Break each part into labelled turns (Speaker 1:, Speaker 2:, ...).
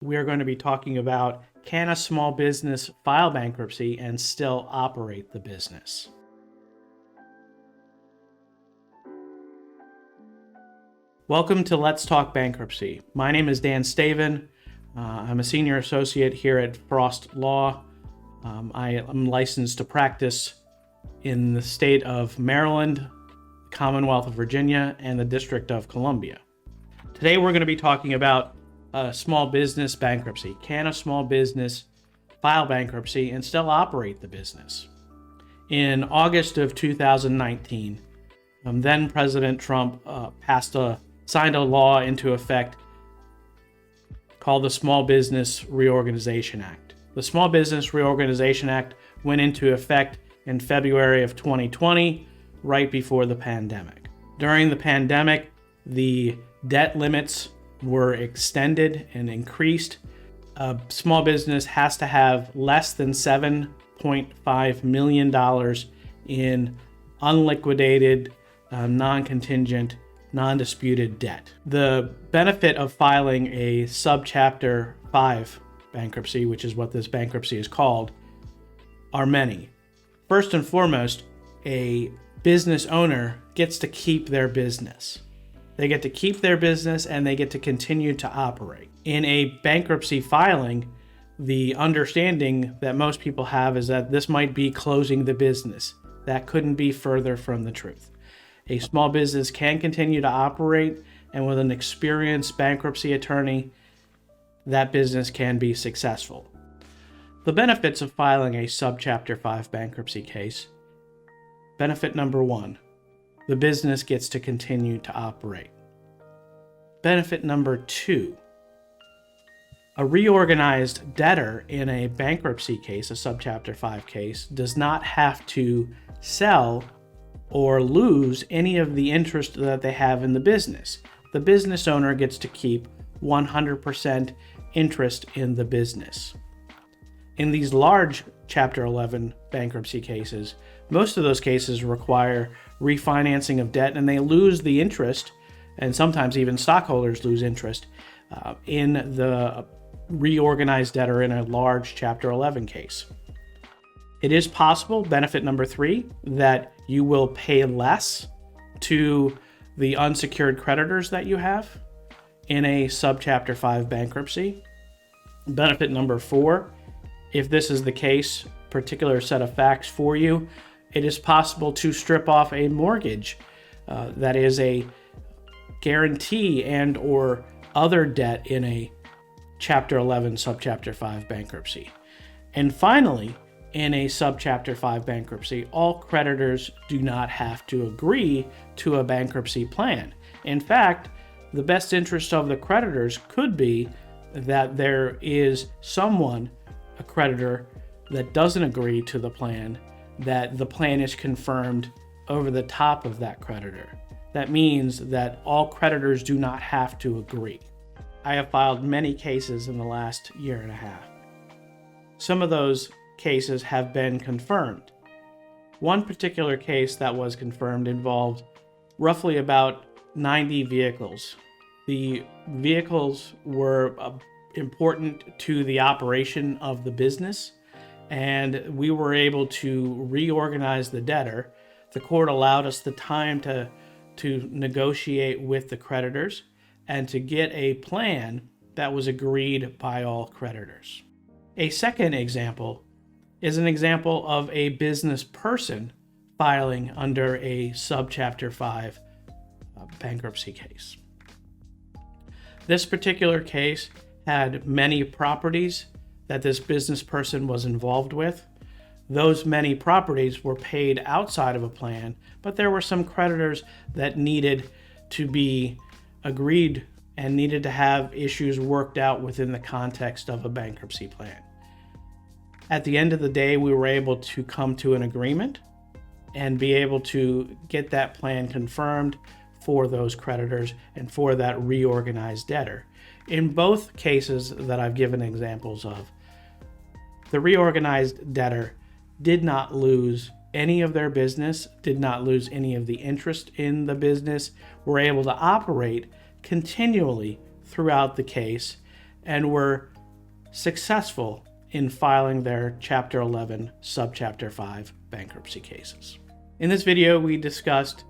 Speaker 1: We are going to be talking about, can a small business file bankruptcy and still operate the business? Welcome to Let's Talk Bankruptcy. My name is Dan Staeven. I'm a senior associate here at Frost Law. I am licensed to practice in the state of Maryland, Commonwealth of Virginia, and the District of Columbia. Today we're going to be talking about a small business bankruptcy. Can a small business file bankruptcy and still operate the business? In August of 2019, then President Trump signed a law into effect called the Small Business Reorganization Act. The Small Business Reorganization Act went into effect in February of 2020, right before the pandemic. During the pandemic, the debt limits were extended and increased. A small business has to have less than $7.5 million in unliquidated, non-contingent, non-disputed debt. The benefit of filing a subchapter 5 bankruptcy, which is what this bankruptcy is called, are many. First and foremost, a business owner gets to keep their business. They get to keep their business and they get to continue to operate. In a bankruptcy filing, the understanding that most people have is that this might be closing the business. That couldn't be further from the truth. A small business can continue to operate, and with an experienced bankruptcy attorney, that business can be successful. The benefits of filing a subchapter 5 bankruptcy case. Benefit number 1. The business gets to continue to operate. Benefit number 2, a reorganized debtor in a bankruptcy case, a subchapter 5 case, does not have to sell or lose any of the interest that they have in the business. The business owner gets to keep 100% interest in the business. In these large Chapter 11 bankruptcy cases, most of those cases require refinancing of debt, and they lose the interest, and sometimes even stockholders lose interest in the reorganized debtor in a large Chapter 11 case. It is possible, benefit number 3, that you will pay less to the unsecured creditors that you have in a subchapter 5 bankruptcy. Benefit number 4, if this is the case, particular set of facts for you, it is possible to strip off a mortgage that is a guarantee and or other debt in a Chapter 11 subchapter 5 bankruptcy. And finally, in a subchapter 5 bankruptcy, all creditors do not have to agree to a bankruptcy plan. In fact, the best interest of the creditors could be that there is someone, a creditor, that doesn't agree to the plan, that the plan is confirmed over the top of that creditor. That means that all creditors do not have to agree. I have filed many cases in the last year and a half. Some of those cases have been confirmed. One particular case that was confirmed involved roughly about 90 vehicles. The vehicles were important to the operation of the business, and we were able to reorganize the debtor. The court allowed us the time to negotiate with the creditors and to get a plan that was agreed by all creditors. A second example is an example of a business person filing under a subchapter 5 bankruptcy case. This particular case had many properties that this business person was involved with. Those many properties were paid outside of a plan, but there were some creditors that needed to be agreed and needed to have issues worked out within the context of a bankruptcy plan. At the end of the day, we were able to come to an agreement and be able to get that plan confirmed for those creditors and for that reorganized debtor. In both cases that I've given examples of, the reorganized debtor did not lose any of their business, did not lose any of the interest in the business, were able to operate continually throughout the case, and were successful in filing their Chapter 11, Subchapter 5 bankruptcy cases. In this video, we discussed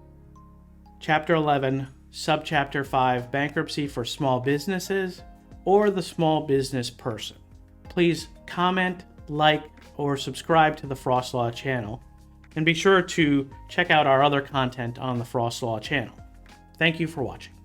Speaker 1: Chapter 11, Subchapter 5 bankruptcy for small businesses or the small business person. Please comment, like, or subscribe to the Frost Law channel, and be sure to check out our other content on the Frost Law channel. Thank you for watching.